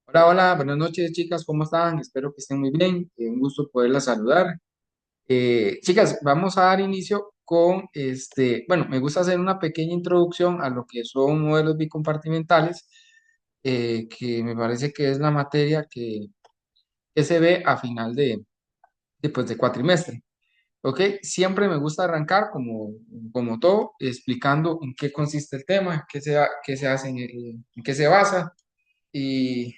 Hola, hola, buenas noches, chicas, ¿cómo están? Espero que estén muy bien. Un gusto poderlas saludar. Chicas, vamos a dar inicio con bueno, me gusta hacer una pequeña introducción a lo que son modelos bicompartimentales, que me parece que es la materia que se ve a final de cuatrimestre. ¿Ok? Siempre me gusta arrancar, como todo, explicando en qué consiste el tema, qué se hace, en qué se basa y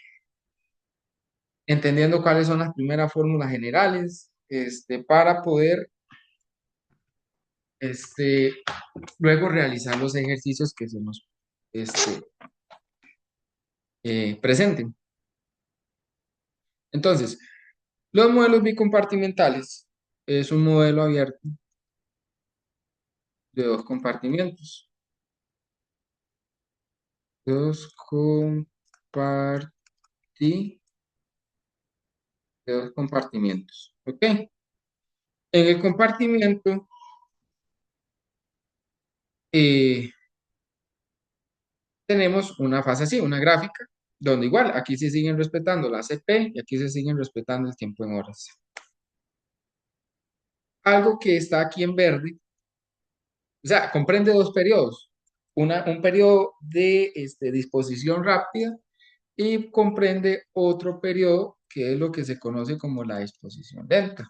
entendiendo cuáles son las primeras fórmulas generales, para poder este, luego realizar los ejercicios que se nos este, presenten. Entonces, los modelos bicompartimentales es un modelo abierto de dos compartimientos. Dos de dos compartimientos. ¿Ok? En el compartimiento eh, tenemos una fase así, una gráfica, donde igual aquí se siguen respetando la CP y aquí se siguen respetando el tiempo en horas. Algo que está aquí en verde, o sea, comprende dos periodos. Un periodo de disposición rápida y comprende otro periodo que es lo que se conoce como la disposición lenta.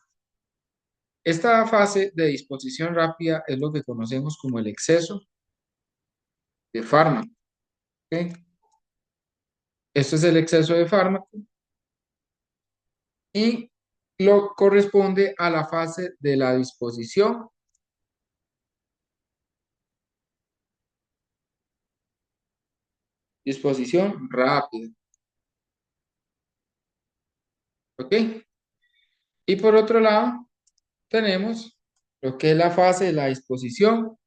Esta fase de disposición rápida es lo que conocemos como el exceso de fármaco. ¿Ok? Esto es el exceso de fármaco y lo corresponde a la fase de la disposición rápida. ¿Ok? Y por otro lado, tenemos lo que es la fase de la disposición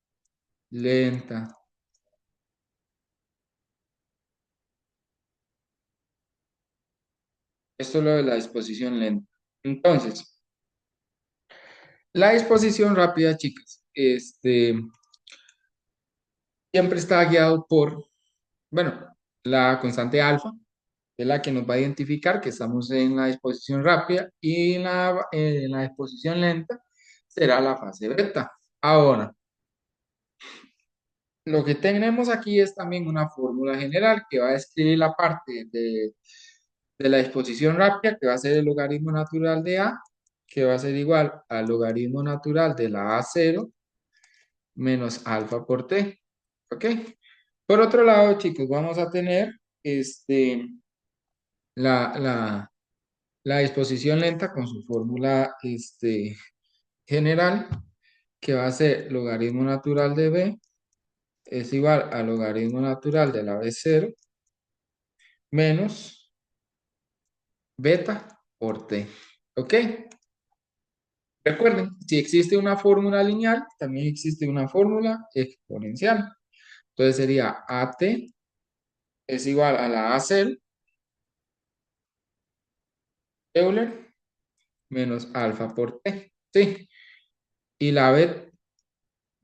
lenta. Esto es lo de la disposición lenta. Entonces, la disposición rápida, chicas, siempre está guiado por, bueno, la constante alfa, que es la que nos va a identificar que estamos en la disposición rápida y en la disposición lenta será la fase beta. Ahora, lo que tenemos aquí es también una fórmula general que va a describir la parte de la disposición rápida, que va a ser el logaritmo natural de A, que va a ser igual al logaritmo natural de la A0 menos alfa por T. ¿Ok? Por otro lado, chicos, vamos a tener la, la, la disposición lenta con su fórmula general, que va a ser logaritmo natural de B es igual al logaritmo natural de la B0 menos beta por T. ¿Ok? Recuerden, si existe una fórmula lineal, también existe una fórmula exponencial. Entonces sería AT es igual a la AC Euler menos alfa por T. ¿Sí? Y la B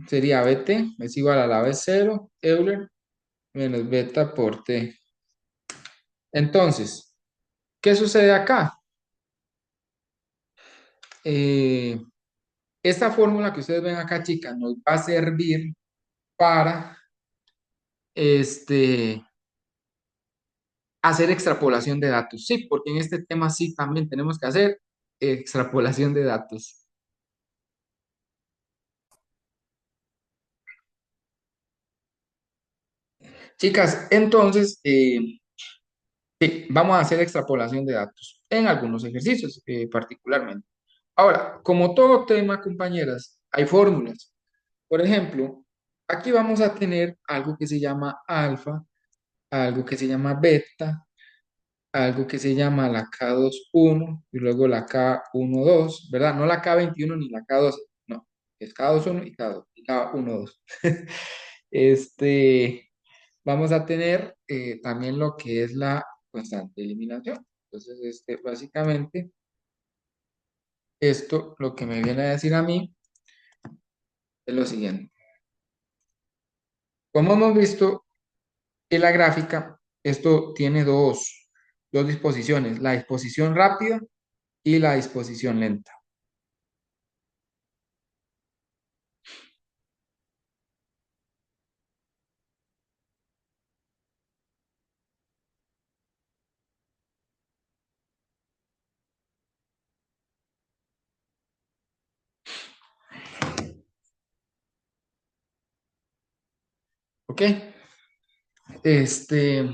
sería BT es igual a la B0 Euler menos beta por T. Entonces, ¿qué sucede acá? Eh, esta fórmula que ustedes ven acá, chicas, nos va a servir para este, hacer extrapolación de datos. Sí, porque en este tema sí también tenemos que hacer extrapolación de datos. Chicas, entonces, sí, vamos a hacer extrapolación de datos en algunos ejercicios particularmente. Ahora, como todo tema, compañeras, hay fórmulas. Por ejemplo, aquí vamos a tener algo que se llama alfa, algo que se llama beta, algo que se llama la K21 y luego la K12, ¿verdad? No la K21 ni la K12, no, es K21 y K2, y K12. Este, vamos a tener también lo que es la constante de eliminación. Entonces, básicamente, esto lo que me viene a decir a mí es lo siguiente. Como hemos visto en la gráfica, esto tiene dos. dos disposiciones, la disposición rápida y la disposición lenta. ¿Ok? Este,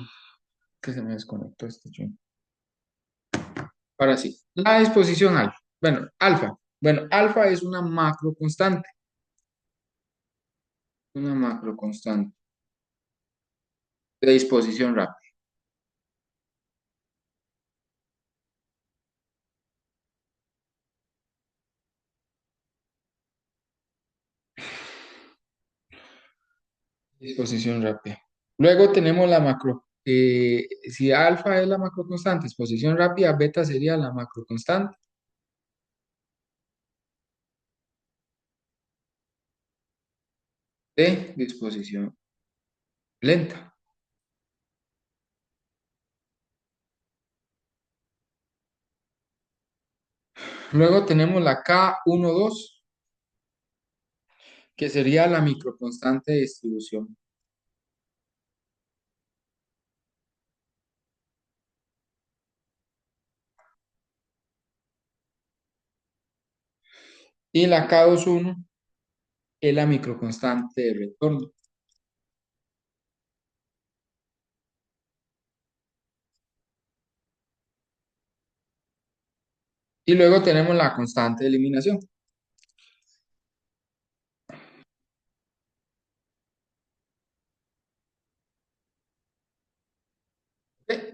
que se me desconectó este ching. Ahora sí, la disposición alfa. Bueno, alfa. Bueno, alfa es una macro constante de disposición rápida. Disposición rápida. Luego tenemos la macro. Si alfa es la macro constante, disposición rápida, beta sería la macro constante de disposición lenta. Luego tenemos la K12, que sería la microconstante de distribución. Y la K21 es la microconstante de retorno. Y luego tenemos la constante de eliminación.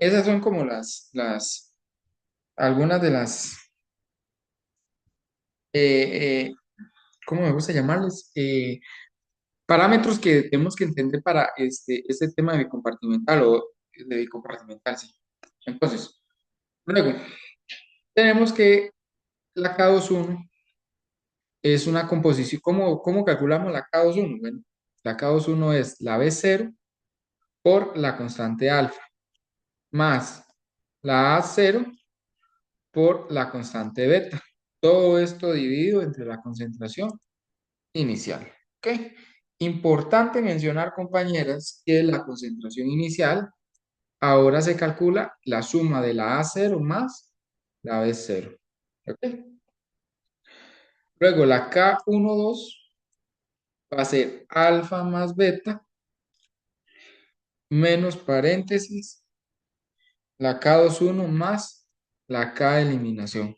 Esas son como algunas de las, eh, ¿cómo me gusta llamarles? Parámetros que tenemos que entender para este tema de compartimental o de compartimental, sí. Entonces, luego, tenemos que la K21 es una composición. ¿Cómo calculamos la K21? Bueno, la K21 es la B0 por la constante alfa, más la A0 por la constante beta. Todo esto dividido entre la concentración inicial. ¿Ok? Importante mencionar, compañeras, que la concentración inicial ahora se calcula la suma de la A0 más la B0. ¿Ok? Luego la K12 va a ser alfa más beta menos paréntesis la K21 más la K de eliminación.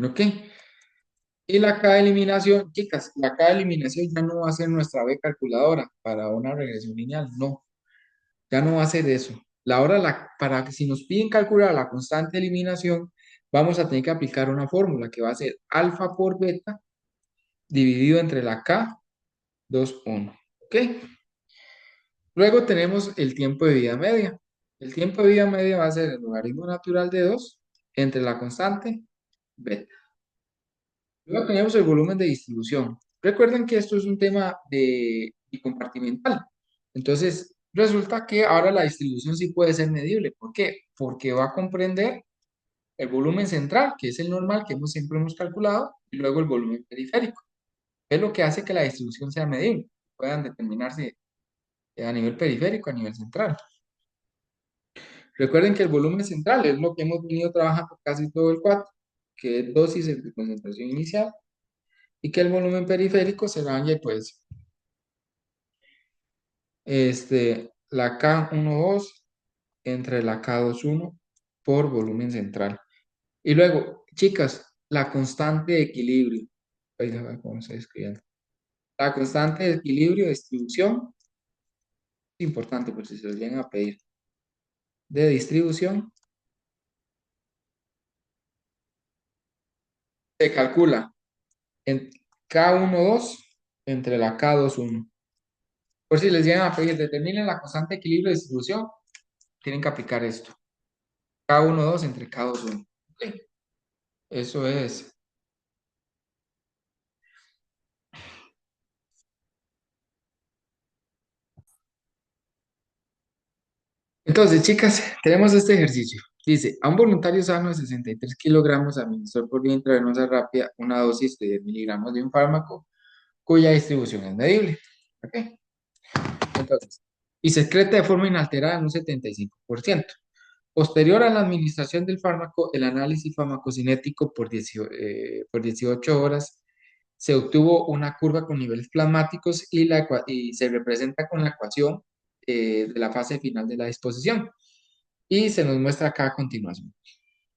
¿Ok? Y la K de eliminación, chicas, la K de eliminación ya no va a ser nuestra B calculadora para una regresión lineal, no, ya no va a ser eso. Para que si nos piden calcular la constante de eliminación, vamos a tener que aplicar una fórmula que va a ser alfa por beta dividido entre la K 21. ¿Ok? Luego tenemos el tiempo de vida media. El tiempo de vida media va a ser el logaritmo natural de 2 entre la constante beta. Luego tenemos el volumen de distribución. Recuerden que esto es un tema de compartimental. Entonces, resulta que ahora la distribución sí puede ser medible. ¿Por qué? Porque va a comprender el volumen central, que es el normal que siempre hemos calculado, y luego el volumen periférico. Es lo que hace que la distribución sea medible. Puedan determinarse a nivel periférico, a nivel central. Recuerden que el volumen central es lo que hemos venido trabajando casi todo el cuatro, que es dosis de concentración inicial, y que el volumen periférico se dañe, pues, la K12 entre la K21 por volumen central. Y luego, chicas, la constante de equilibrio. Ahí la voy a cómo se escribe. La constante de equilibrio de distribución, es importante por si se los llegan a pedir, de distribución, se calcula en K12 entre la K21. Por si les llegan a pedir, determinen la constante de equilibrio de distribución, tienen que aplicar esto. K12 entre K21. Ok, eso es. Entonces, chicas, tenemos este ejercicio. Dice, a un voluntario sano de 63 kilogramos administró por vía intravenosa rápida una dosis de 10 miligramos de un fármaco cuya distribución es medible. ¿Ok? Entonces, y se excreta de forma inalterada en un 75%. Posterior a la administración del fármaco, el análisis farmacocinético por 18 horas se obtuvo una curva con niveles plasmáticos y se representa con la ecuación de la fase final de la disposición. Y se nos muestra acá a continuación.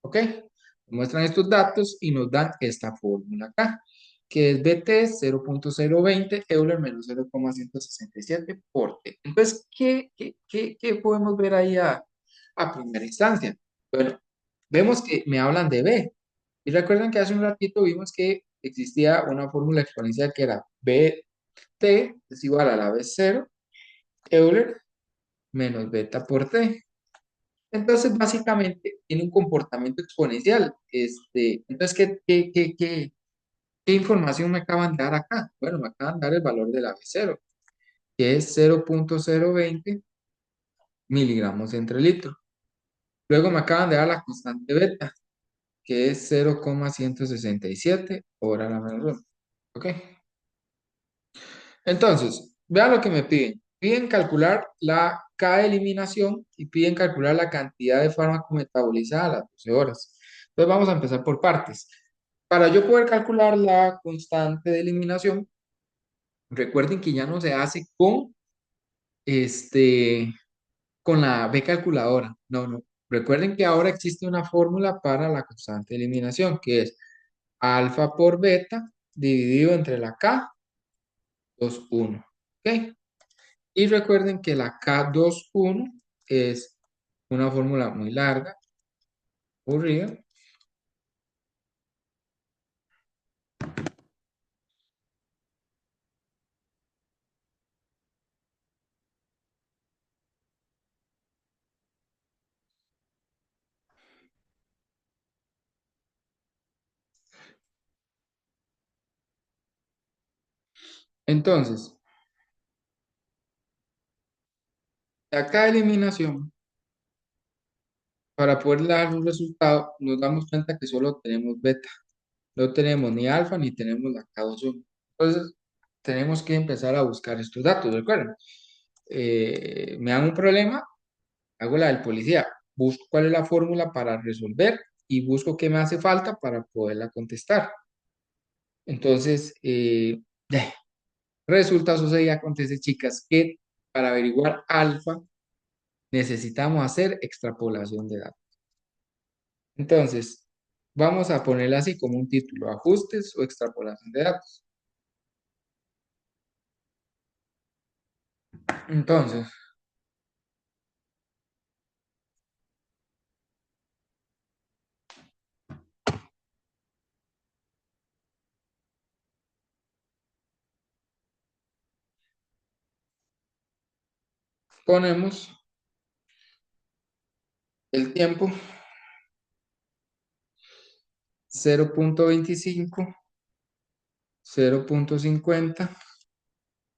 ¿Ok? Nos muestran estos datos y nos dan esta fórmula acá, que es BT 0.020 Euler menos 0,167 por T. Entonces, ¿qué podemos ver ahí a primera instancia? Bueno, vemos que me hablan de B. Y recuerden que hace un ratito vimos que existía una fórmula exponencial que era BT es igual a la B0 Euler menos beta por T. Entonces, básicamente, tiene un comportamiento exponencial. Entonces, ¿qué información me acaban de dar acá? Bueno, me acaban de dar el valor de la B0, que es 0.020 miligramos entre litro. Luego me acaban de dar la constante beta, que es 0,167 hora a la menos 1. ¿Ok? Entonces, vean lo que me piden. Piden calcular la K de eliminación y piden calcular la cantidad de fármaco metabolizada a las 12 horas. Entonces vamos a empezar por partes. Para yo poder calcular la constante de eliminación, recuerden que ya no se hace este, con la B calculadora. No, no. Recuerden que ahora existe una fórmula para la constante de eliminación, que es alfa por beta dividido entre la K 21. ¿Ok? Y recuerden que la K21 es una fórmula muy larga, aburrida. Entonces, la K de eliminación, para poder dar un resultado, nos damos cuenta que solo tenemos beta. No tenemos ni alfa ni tenemos la K21. Entonces, tenemos que empezar a buscar estos datos, ¿recuerdan? Me dan un problema, hago la del policía, busco cuál es la fórmula para resolver y busco qué me hace falta para poderla contestar. Entonces, resulta, sucede y acontece, chicas, que para averiguar alfa necesitamos hacer extrapolación de datos. Entonces, vamos a ponerla así como un título, ajustes o extrapolación de datos. Entonces, ponemos el tiempo 0.25, 0.50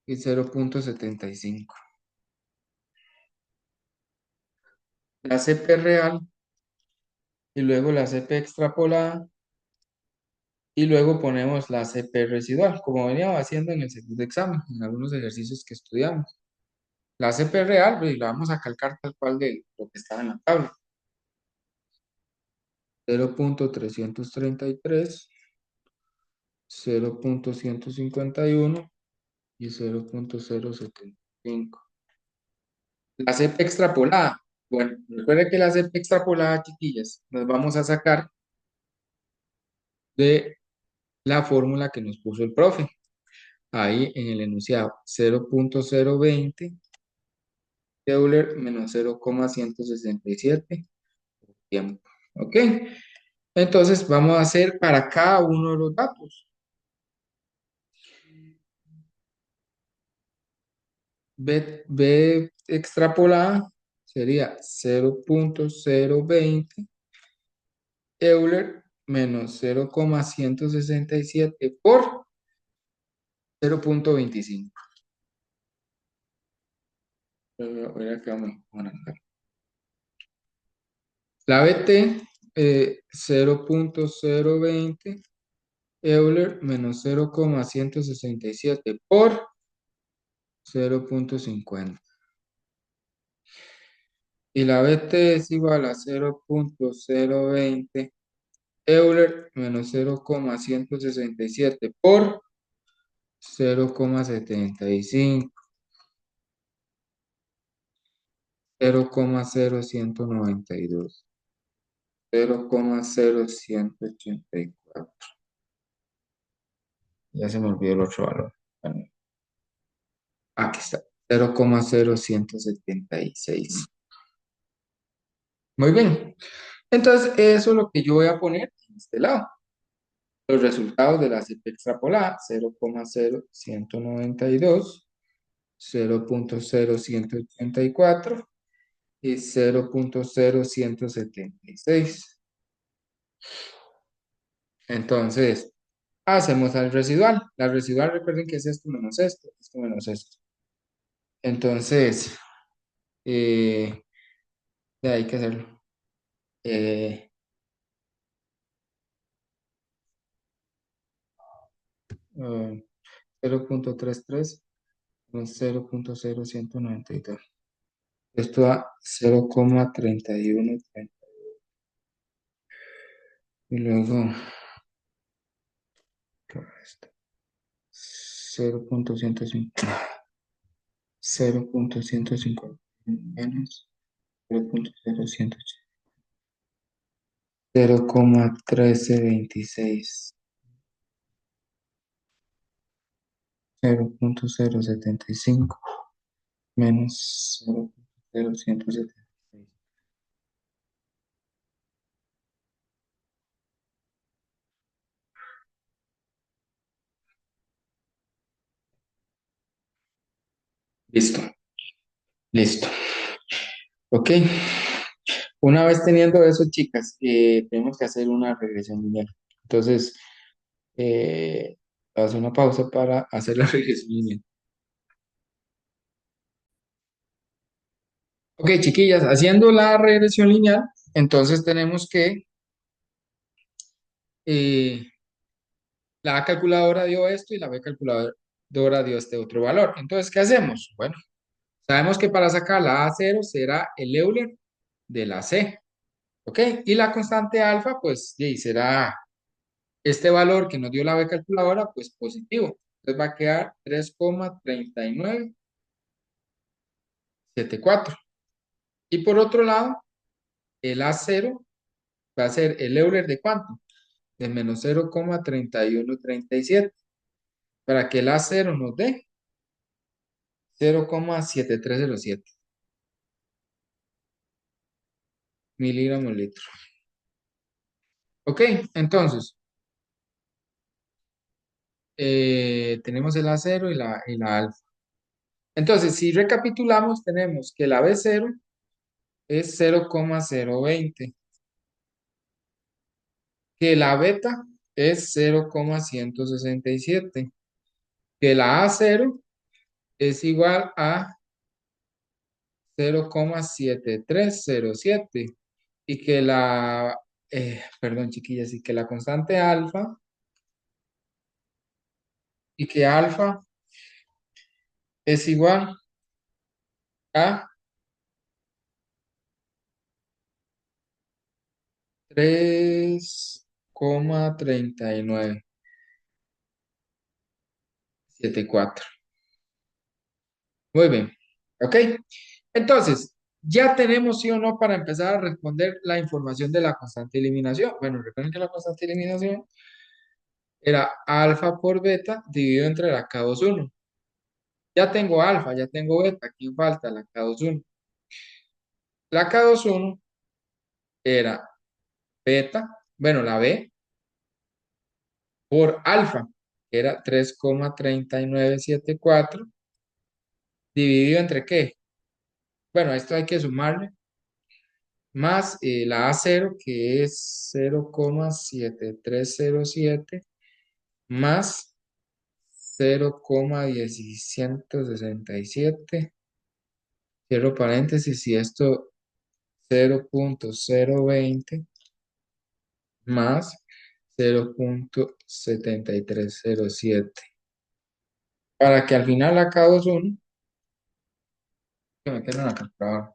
y 0.75. La CP real y luego la CP extrapolada y luego ponemos la CP residual, como veníamos haciendo en el segundo examen, en algunos ejercicios que estudiamos. La CP real, pues, la vamos a calcar tal cual de lo que está en la tabla. 0.333, 0.151 y 0.075. La CP extrapolada. Bueno, recuerden que la CP extrapolada, chiquillas, nos vamos a sacar de la fórmula que nos puso el profe. Ahí en el enunciado, 0.020 Euler menos 0,167 tiempo. ¿Ok? Entonces vamos a hacer para cada uno de los datos. B extrapolada sería 0.020 Euler menos 0,167 por 0.25. Voy a quedar mejor acá. La BT, 0.020 Euler menos 0,167 por 0.50. Y la BT es igual a 0.020 Euler menos 0,167 por 0,75, 0,0192, 0,0184. Ya se me olvidó el otro valor. Bueno, aquí está. 0,0176. Muy bien. Entonces, eso es lo que yo voy a poner en este lado. Los resultados de la cifra extrapolada: 0,0192, 0.0184 y 0.0176. Entonces, hacemos el residual. La residual, recuerden que es esto menos esto. Entonces, hay que hacerlo. Eh, 0.33 menos 0.0192. Esto da 0,3130. Y luego, ¿qué va esto? 0.150. 0.150 menos 0.0180. 0,1326. 0.075 menos 0.0176. Listo, listo. Ok. Una vez teniendo eso, chicas, tenemos que hacer una regresión lineal. Entonces, vamos a hacer una pausa para hacer la regresión lineal. Ok, chiquillas, haciendo la regresión lineal, entonces tenemos que eh, la A calculadora dio esto y la B calculadora dio este otro valor. Entonces, ¿qué hacemos? Bueno, sabemos que para sacar la A0 será el Euler de la C, ¿ok? Y la constante alfa, pues, sí, será este valor que nos dio la B calculadora, pues positivo. Entonces va a quedar 3,3974. Y por otro lado, el A0 va a ser el Euler de ¿cuánto? De menos 0,3137, para que el A0 nos dé 0,7307 miligramos litro. Ok, entonces, tenemos el A0 y la alfa. Entonces, si recapitulamos, tenemos que la B0 es 0,020, que la beta es 0,167, que la A0 es igual a 0,7307 y que perdón, chiquillas, y que la constante alfa, y que alfa es igual a 3,3974. Muy bien, ¿ok? Entonces, ya tenemos sí o no para empezar a responder la información de la constante de eliminación. Bueno, recuerden que la constante de eliminación era alfa por beta dividido entre la K21. Ya tengo alfa, ya tengo beta, aquí falta la K21. La K21 era beta, bueno, la B por alfa, que era 3,3974 dividido entre ¿qué? Bueno, esto hay que sumarle, más la A0, que es 0,7307, más 0,1167, cierro paréntesis, y esto 0.020 más 0.7307. Para que al final acá 2,1, que me quede en la calculadora.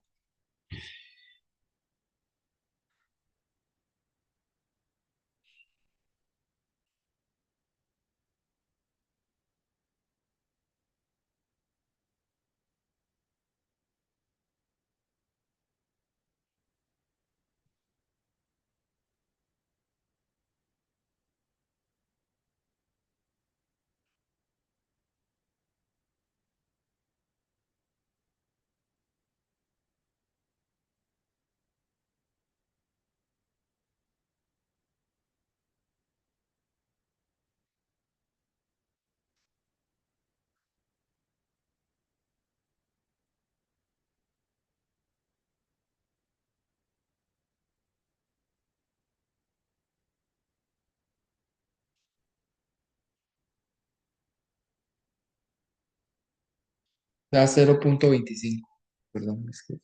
Da 0.25. Perdón, es que...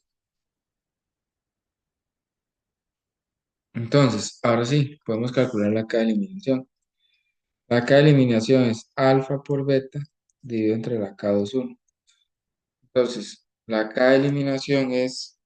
Entonces, ahora sí, podemos calcular la K de eliminación. La K de eliminación es alfa por beta dividido entre la K21. Entonces, la K de eliminación es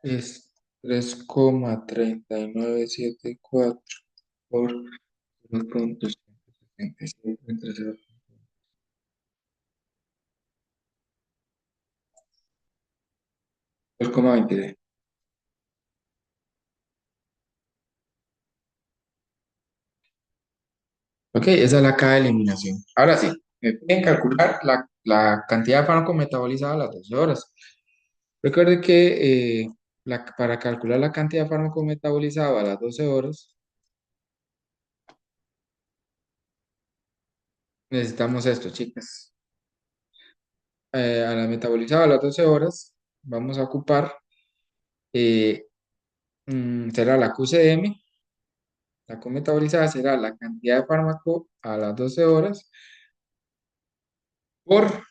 3,3974 por 0.176 entre 0. 2,23. Ok, esa es la K de eliminación. Ahora sí, me piden calcular la cantidad de fármaco metabolizado a las 12 horas. Recuerde que para calcular la cantidad de fármaco metabolizado a las 12 horas, necesitamos esto, chicas. A la metabolizada a las 12 horas, vamos a ocupar, eh, será la QCM, la cometabolizada será la cantidad de fármaco a las 12 horas por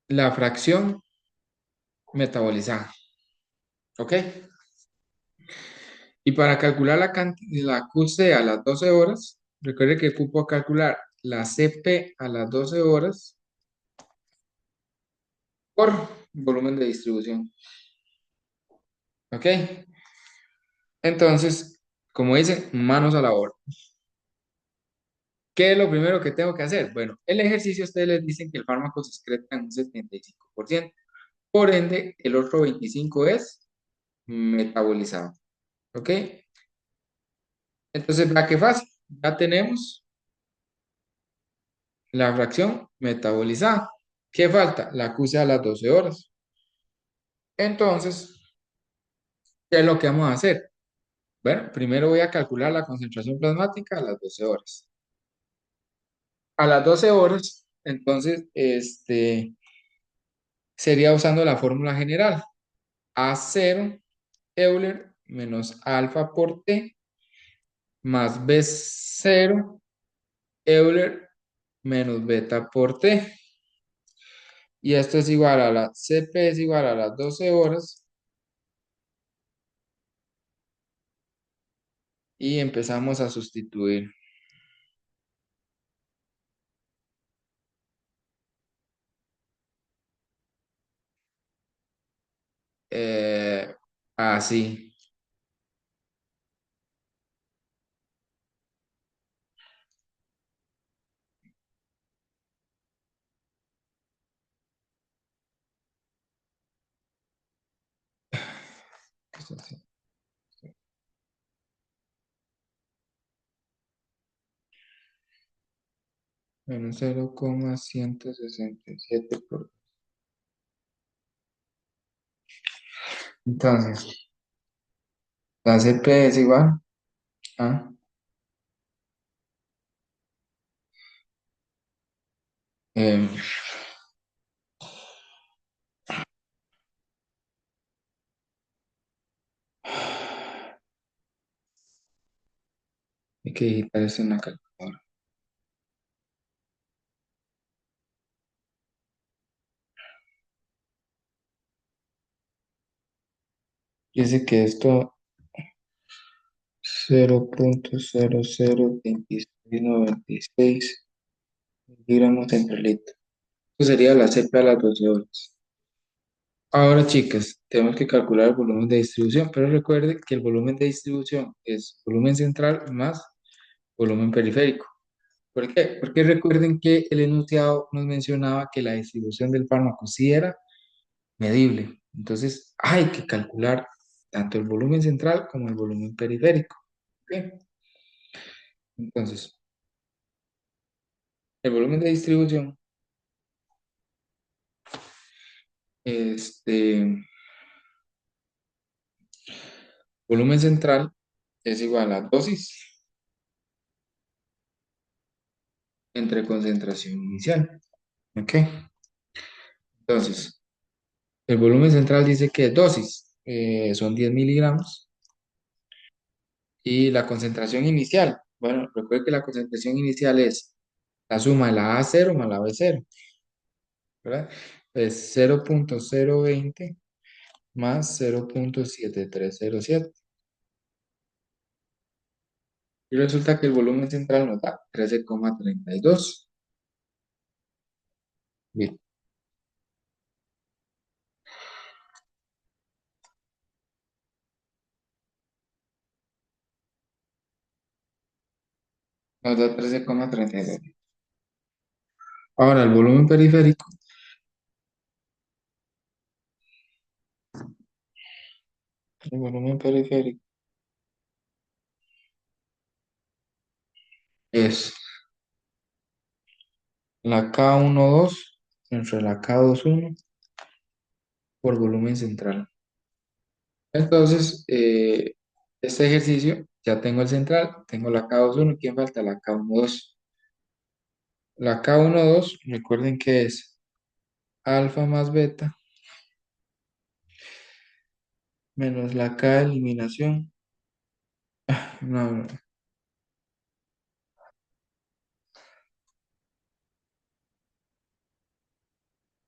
la fracción metabolizada. ¿Ok? Y para calcular la QC a las 12 horas, recuerde que ocupo calcular la CP a las 12 horas por volumen de distribución. ¿Ok? Entonces, como dicen, manos a la obra. ¿Qué es lo primero que tengo que hacer? Bueno, el ejercicio ustedes les dicen que el fármaco se excreta en un 75%. Por ende, el otro 25% es metabolizado. ¿Ok? Entonces, ¿para qué fácil? Ya tenemos la fracción metabolizada. ¿Qué falta? La QC a las 12 horas. Entonces, ¿qué es lo que vamos a hacer? Bueno, primero voy a calcular la concentración plasmática a las 12 horas. A las 12 horas, entonces, sería usando la fórmula general. A0 Euler menos alfa por T más B0 Euler menos beta por T. Y esto es igual a la CP es igual a las 12 horas y empezamos a sustituir. Eh, Así. Menos 0,167 por... Entonces, la CP es igual a em, que digitar esto en la calculadora. Dice que esto 0.002696 miligramos entre litro. Eso sería la CP a las 12 horas. Ahora, chicas, tenemos que calcular el volumen de distribución, pero recuerde que el volumen de distribución es volumen central más volumen periférico. ¿Por qué? Porque recuerden que el enunciado nos mencionaba que la distribución del fármaco sí era medible. Entonces, hay que calcular tanto el volumen central como el volumen periférico. ¿Ok? Entonces, el volumen de distribución, este, volumen central es igual a dosis entre concentración inicial. ¿Ok? Entonces, el volumen central dice que dosis son 10 miligramos y la concentración inicial, bueno, recuerde que la concentración inicial es la suma de la A0 más la B0, ¿verdad? Es 0.020 más 0.7307. Y resulta que el volumen central nos da 13,32. Bien, nos da 13,32. Ahora, el volumen periférico es la K12 entre la K21 por volumen central. Entonces, este ejercicio, ya tengo el central, tengo la K21, ¿quién falta? La K12. La K12, recuerden que es alfa más beta menos la K de eliminación. No, no,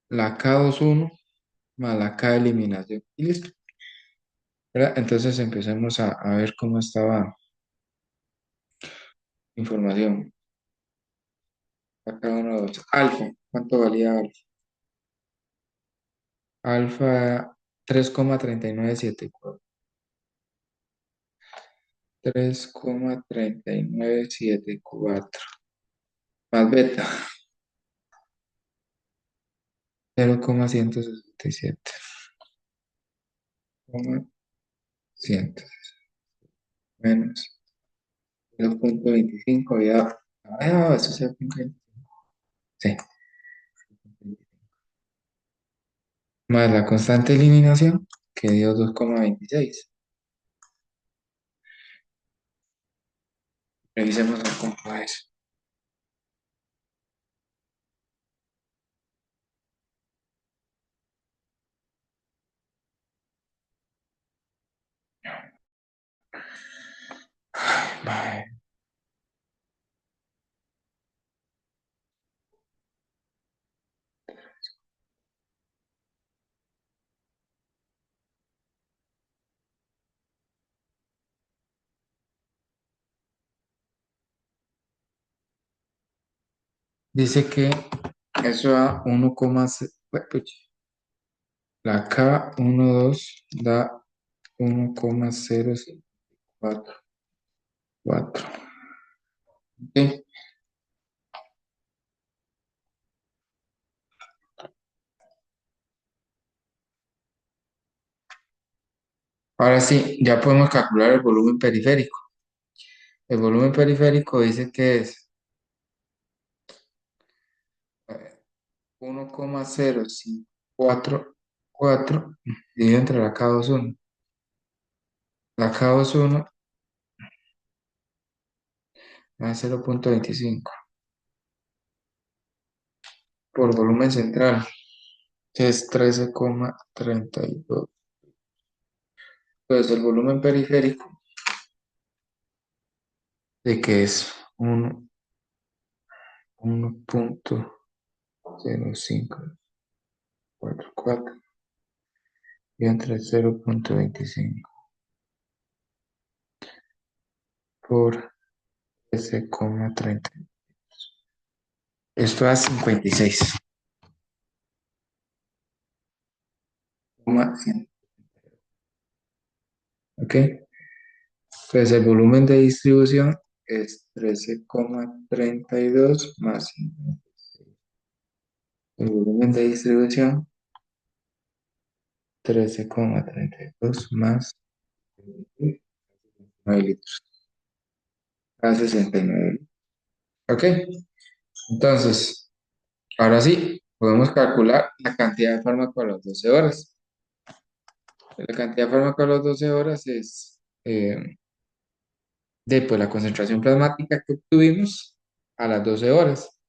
la K21 más la K de eliminación. Y listo, ¿verdad? Entonces empecemos a ver cómo estaba la información. La K12. Alfa, ¿cuánto valía alfa? Alfa 3,3974. 3,3974. Más beta, 0,167. 100 menos 0,25 ya. Ah, eso es 0,25. Sí. Más la constante de eliminación, que dio 2,26. Revisemos el cómo va eso. Vale. Dice que eso da 1,6. La K12 da 1,054. Ok. Ahora sí, ya podemos calcular el volumen periférico. El volumen periférico dice que es 1,0544 dividido entre la K21. La K21 da 0,25 por volumen central, que es 13,32. Entonces el volumen periférico de que es 1.0544 y entre 0.25 por 13,30. Esto da 56,100. ¿Ok? Pues el volumen de distribución es 13,32 más 56. El volumen de distribución 13,32 más 9 litros. A 69. ¿Ok? Entonces, ahora sí, podemos calcular la cantidad de fármaco a las 12 horas. La cantidad de fármaco a las 12 horas es de pues, la concentración plasmática que obtuvimos a las 12 horas,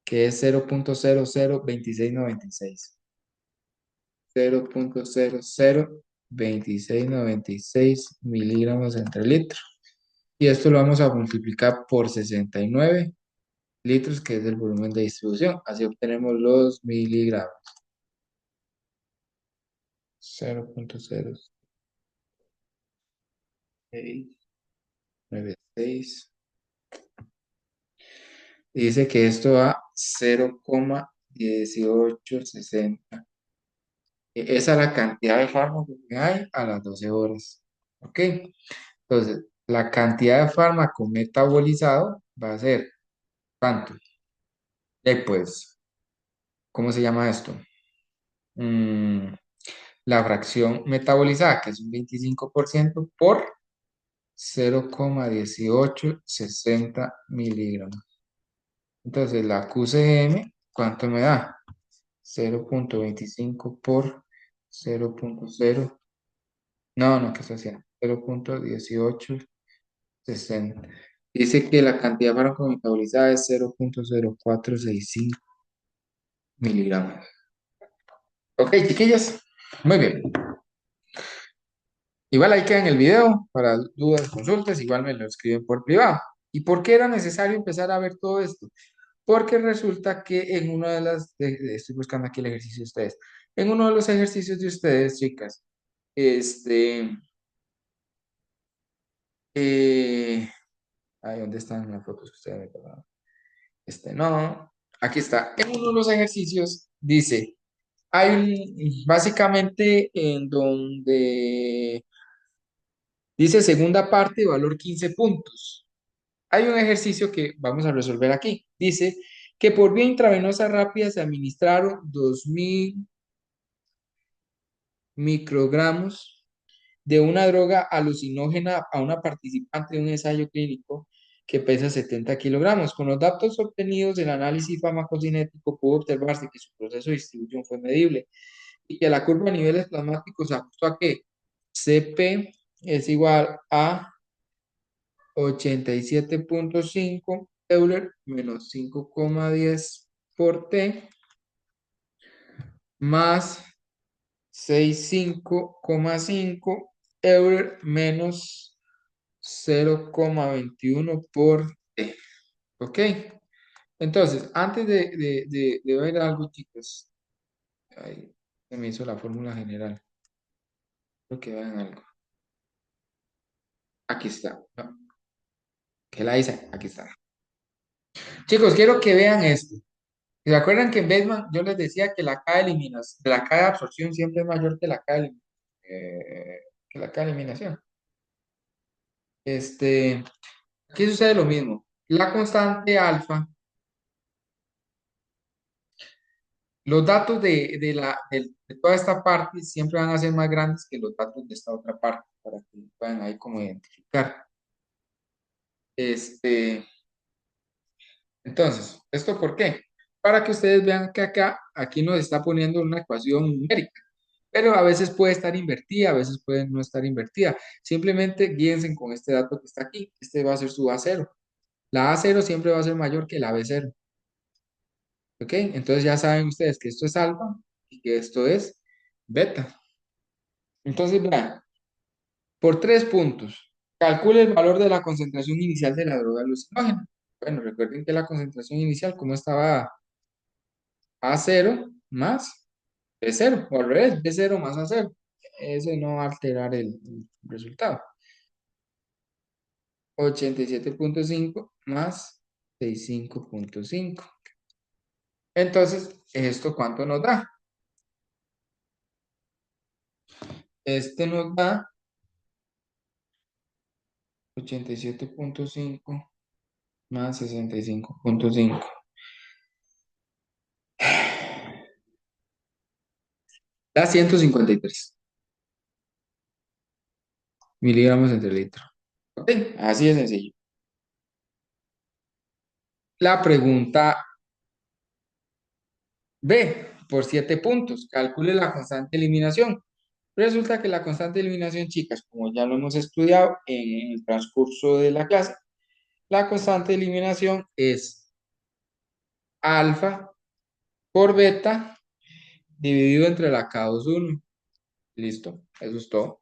que es 0.002696. 0.002696 miligramos entre litro. Y esto lo vamos a multiplicar por 69 litros, que es el volumen de distribución. Así obtenemos los miligramos. 0.0696. Dice que esto da 0,1860. Esa es la cantidad de fármaco que hay a las 12 horas. ¿Ok? Entonces, la cantidad de fármaco metabolizado va a ser ¿cuánto? Pues, ¿cómo se llama esto? Mm, la fracción metabolizada, que es un 25% por 0,1860 miligramos. Entonces, la QCM, ¿cuánto me da? 0.25 por 0.0. No, no, ¿qué está haciendo? 0.1860. Dice que la cantidad farmacometabolizadas es 0.0465 miligramos. Ok, chiquillas. Muy bien. Igual ahí queda en el video para dudas, consultas. Igual me lo escriben por privado. ¿Y por qué era necesario empezar a ver todo esto? Porque resulta que en una de estoy buscando aquí el ejercicio de ustedes. En uno de los ejercicios de ustedes, chicas, este, eh, ay, ¿dónde están las fotos que ustedes me tomaron? No, aquí está. En uno de los ejercicios dice, básicamente en donde dice segunda parte, valor 15 puntos. Hay un ejercicio que vamos a resolver aquí. Dice que por vía intravenosa rápida se administraron 2000 microgramos de una droga alucinógena a una participante de un ensayo clínico que pesa 70 kilogramos. Con los datos obtenidos del análisis farmacocinético pudo observarse que su proceso de distribución fue medible y que la curva de niveles plasmáticos se ajustó a que CP es igual a 87,5 Euler menos 5,10 por T más 65,5 Euler menos 0,21 por T. ¿Ok? Entonces, antes de ver algo, chicos, ahí se me hizo la fórmula general. Quiero que vean algo. Aquí está. No, ¿qué la hice? Aquí está. Chicos, quiero que vean esto. ¿Se acuerdan que en Batman yo les decía que la K de eliminación, la K de absorción siempre es mayor que que la K de eliminación? Aquí sucede lo mismo. La constante alfa, los datos de toda esta parte siempre van a ser más grandes que los datos de esta otra parte, para que puedan ahí como identificar. Este, entonces, ¿esto por qué? Para que ustedes vean que aquí nos está poniendo una ecuación numérica, pero a veces puede estar invertida, a veces puede no estar invertida. Simplemente guíense con este dato que está aquí. Este va a ser su A0. La A0 siempre va a ser mayor que la B0. ¿Ok? Entonces ya saben ustedes que esto es alfa y que esto es beta. Entonces, vean, por 3 puntos. Calcule el valor de la concentración inicial de la droga alucinógena. Bueno, recuerden que la concentración inicial, como estaba a cero más b cero, o al revés, b cero más a cero. Eso no va a alterar el resultado. 87,5 más 65,5. Entonces, ¿esto cuánto nos da? Este nos da 87,5 más 65,5. Da 153 miligramos entre litro. ¿Ok? Así de sencillo. La pregunta B, por 7 puntos. Calcule la constante de eliminación. Resulta que la constante de eliminación, chicas, como ya lo hemos estudiado en el transcurso de la clase, la constante de eliminación es alfa por beta dividido entre la K21. Listo, eso es todo.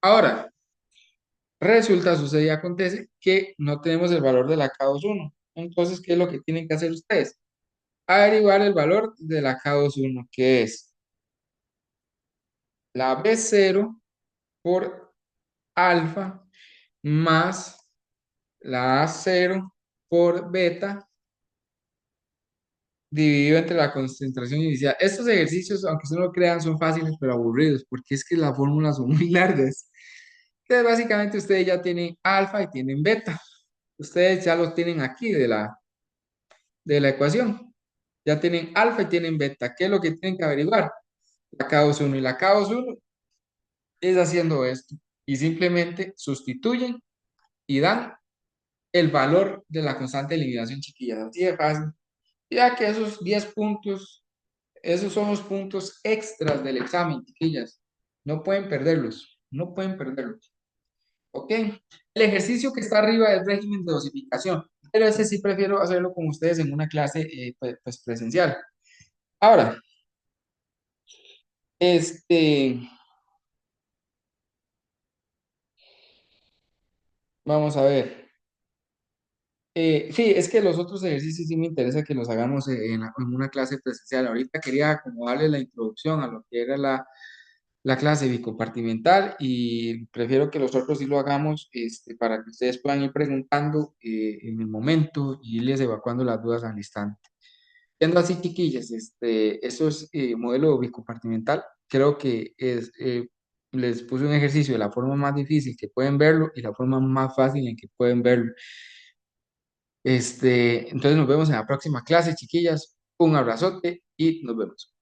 Ahora, resulta, sucede y acontece que no tenemos el valor de la K21. Entonces, ¿qué es lo que tienen que hacer ustedes? Averiguar el valor de la K21, que es la B0 por alfa más la A0 por beta dividido entre la concentración inicial. Estos ejercicios, aunque ustedes no lo crean, son fáciles pero aburridos, porque es que las fórmulas son muy largas. Entonces, básicamente ustedes ya tienen alfa y tienen beta. Ustedes ya los tienen aquí de la ecuación. Ya tienen alfa y tienen beta. ¿Qué es lo que tienen que averiguar? La K21 y la K21 es haciendo esto. Y simplemente sustituyen y dan el valor de la constante de eliminación, chiquillas. Así de fácil. Ya que esos 10 puntos, esos son los puntos extras del examen, chiquillas. No pueden perderlos. No pueden perderlos. ¿Ok? El ejercicio que está arriba es régimen de dosificación, pero ese sí prefiero hacerlo con ustedes en una clase pues, presencial. Ahora, este, vamos a ver. Sí, es que los otros ejercicios sí me interesa que los hagamos en una clase presencial. Ahorita quería acomodarle la introducción a lo que era la clase bicompartimental y prefiero que los otros sí lo hagamos para que ustedes puedan ir preguntando en el momento y irles evacuando las dudas al instante. Siendo así, chiquillas, eso es modelo bicompartimental. Creo que les puse un ejercicio de la forma más difícil que pueden verlo y la forma más fácil en que pueden verlo. Entonces nos vemos en la próxima clase, chiquillas. Un abrazote y nos vemos.